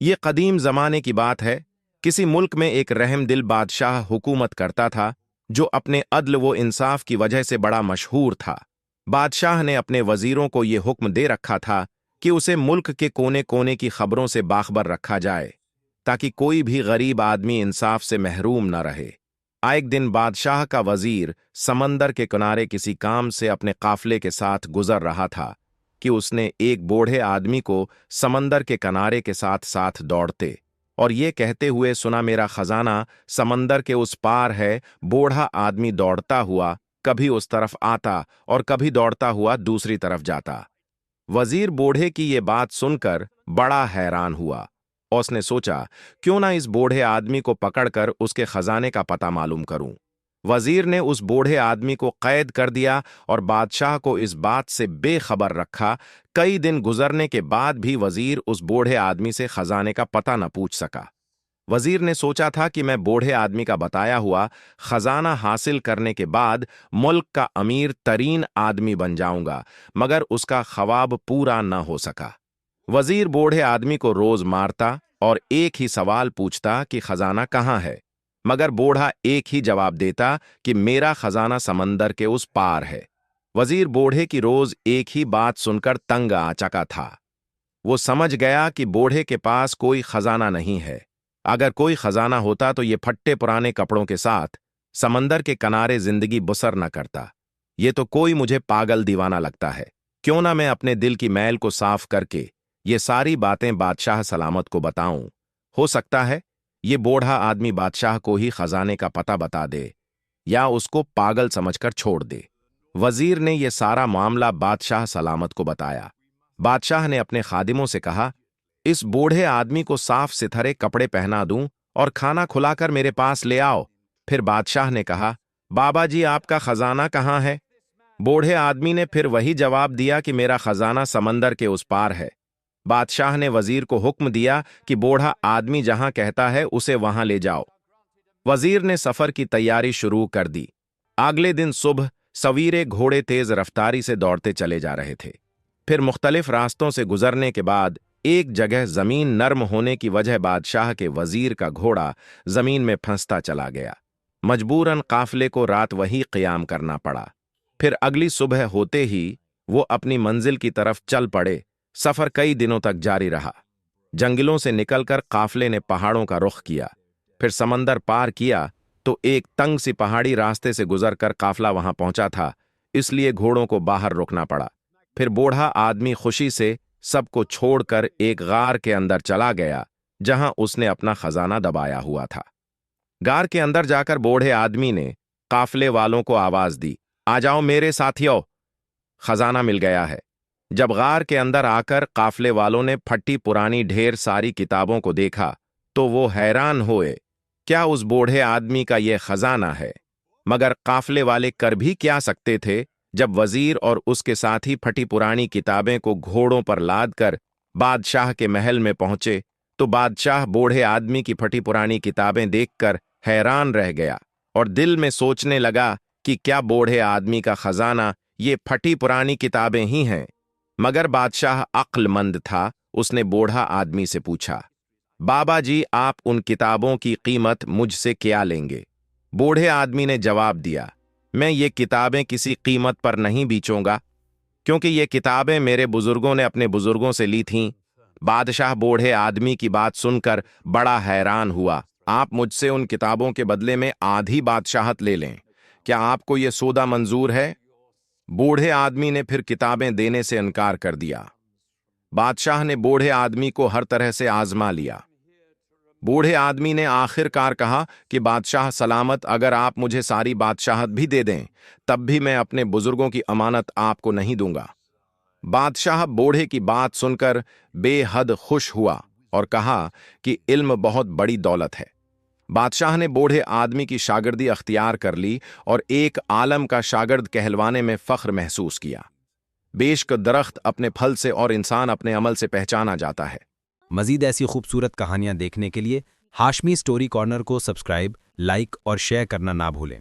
ये कदीम जमाने की बात है। किसी मुल्क में एक रहम दिल बादशाह हुकूमत करता था, जो अपने अदल व इंसाफ की वजह से बड़ा मशहूर था। बादशाह ने अपने वजीरों को ये हुक्म दे रखा था कि उसे मुल्क के कोने कोने की खबरों से बाखबर रखा जाए, ताकि कोई भी गरीब आदमी इंसाफ से महरूम न रहे। एक दिन बादशाह का वजीर समंदर के किनारे किसी काम से अपने काफले के साथ गुजर रहा था कि उसने एक बूढ़े आदमी को समंदर के किनारे के साथ साथ दौड़ते और ये कहते हुए सुना, मेरा खजाना समंदर के उस पार है। बूढ़ा आदमी दौड़ता हुआ कभी उस तरफ आता और कभी दौड़ता हुआ दूसरी तरफ जाता। वजीर बूढ़े की ये बात सुनकर बड़ा हैरान हुआ और उसने सोचा, क्यों ना इस बूढ़े आदमी को पकड़कर उसके खजाने का पता मालूम करूं। वजीर ने उस बूढ़े आदमी को कैद कर दिया और बादशाह को इस बात से बेखबर रखा। कई दिन गुजरने के बाद भी वजीर उस बूढ़े आदमी से खजाने का पता न पूछ सका। वजीर ने सोचा था कि मैं बूढ़े आदमी का बताया हुआ खजाना हासिल करने के बाद मुल्क का अमीर तरीन आदमी बन जाऊंगा, मगर उसका ख्वाब पूरा न हो सका। वजीर बूढ़े आदमी को रोज मारता और एक ही सवाल पूछता कि खजाना कहाँ है, मगर बूढ़ा एक ही जवाब देता कि मेरा खजाना समंदर के उस पार है। वजीर बूढ़े की रोज एक ही बात सुनकर तंग आ चुका था। वो समझ गया कि बूढ़े के पास कोई खजाना नहीं है। अगर कोई खजाना होता तो ये फट्टे पुराने कपड़ों के साथ समंदर के किनारे जिंदगी बसर न करता। ये तो कोई मुझे पागल दीवाना लगता है। क्यों ना मैं अपने दिल की मैल को साफ करके ये सारी बातें बादशाह सलामत को बताऊं। हो सकता है ये बूढ़ा आदमी बादशाह को ही खजाने का पता बता दे या उसको पागल समझकर छोड़ दे। वजीर ने यह सारा मामला बादशाह सलामत को बताया। बादशाह ने अपने खादिमों से कहा, इस बूढ़े आदमी को साफ सुथरे कपड़े पहना दूं और खाना खुलाकर मेरे पास ले आओ। फिर बादशाह ने कहा, बाबा जी आपका खजाना कहाँ है? बूढ़े आदमी ने फिर वही जवाब दिया कि मेरा खजाना समंदर के उस पार है। बादशाह ने वजीर को हुक्म दिया कि बूढ़ा आदमी जहां कहता है उसे वहां ले जाओ। वजीर ने सफर की तैयारी शुरू कर दी। अगले दिन सुबह सवीरे घोड़े तेज रफ्तारी से दौड़ते चले जा रहे थे। फिर मुख्तलिफ रास्तों से गुजरने के बाद एक जगह जमीन नर्म होने की वजह बादशाह के वजीर का घोड़ा जमीन में फंसता चला गया। मजबूरन काफले को रात वही क़याम करना पड़ा। फिर अगली सुबह होते ही वो अपनी मंजिल की तरफ चल पड़े। सफर कई दिनों तक जारी रहा। जंगलों से निकलकर काफले ने पहाड़ों का रुख किया। फिर समंदर पार किया तो एक तंग सी पहाड़ी रास्ते से गुजरकर काफला वहां पहुंचा था, इसलिए घोड़ों को बाहर रुकना पड़ा। फिर बूढ़ा आदमी खुशी से सबको छोड़कर एक गार के अंदर चला गया, जहां उसने अपना खजाना दबाया हुआ था। गार के अंदर जाकर बूढ़े आदमी ने काफले वालों को आवाज दी, आ जाओ मेरे साथियों, खजाना मिल गया है। जब गार के अंदर आकर काफले वालों ने फटी पुरानी ढेर सारी किताबों को देखा तो वो हैरान हुए, क्या उस बूढ़े आदमी का ये खजाना है? मगर काफले वाले कर भी क्या सकते थे जब वजीर और उसके साथी फटी पुरानी किताबें को घोड़ों पर लाद कर बादशाह के महल में पहुंचे तो बादशाह बूढ़े आदमी की फटी पुरानी किताबें देखकर हैरान रह गया और दिल में सोचने लगा कि क्या बूढ़े आदमी का खजाना ये फटी पुरानी किताबें ही हैं। मगर बादशाह अक्लमंद था। उसने बूढ़ा आदमी से पूछा, बाबा जी आप उन किताबों की कीमत मुझसे क्या लेंगे? बूढ़े आदमी ने जवाब दिया, मैं ये किताबें किसी कीमत पर नहीं बेचूंगा, क्योंकि ये किताबें मेरे बुजुर्गों ने अपने बुजुर्गों से ली थीं। बादशाह बूढ़े आदमी की बात सुनकर बड़ा हैरान हुआ। आप मुझसे उन किताबों के बदले में आधी बादशाहत ले लें, क्या आपको ये सौदा मंजूर है? बूढ़े आदमी ने फिर किताबें देने से इनकार कर दिया। बादशाह ने बूढ़े आदमी को हर तरह से आजमा लिया। बूढ़े आदमी ने आखिरकार कहा कि बादशाह सलामत, अगर आप मुझे सारी बादशाहत भी दे दें तब भी मैं अपने बुजुर्गों की अमानत आपको नहीं दूंगा। बादशाह बूढ़े की बात सुनकर बेहद खुश हुआ और कहा कि इल्म बहुत बड़ी दौलत है। बादशाह ने बूढ़े आदमी की शागिर्दी अख्तियार कर ली और एक आलम का शागिर्द कहलवाने में फख्र महसूस किया। बेशक दरख्त अपने फल से और इंसान अपने अमल से पहचाना जाता है। मजीद ऐसी खूबसूरत कहानियां देखने के लिए हाशमी स्टोरी कॉर्नर को सब्सक्राइब, लाइक और शेयर करना ना भूलें।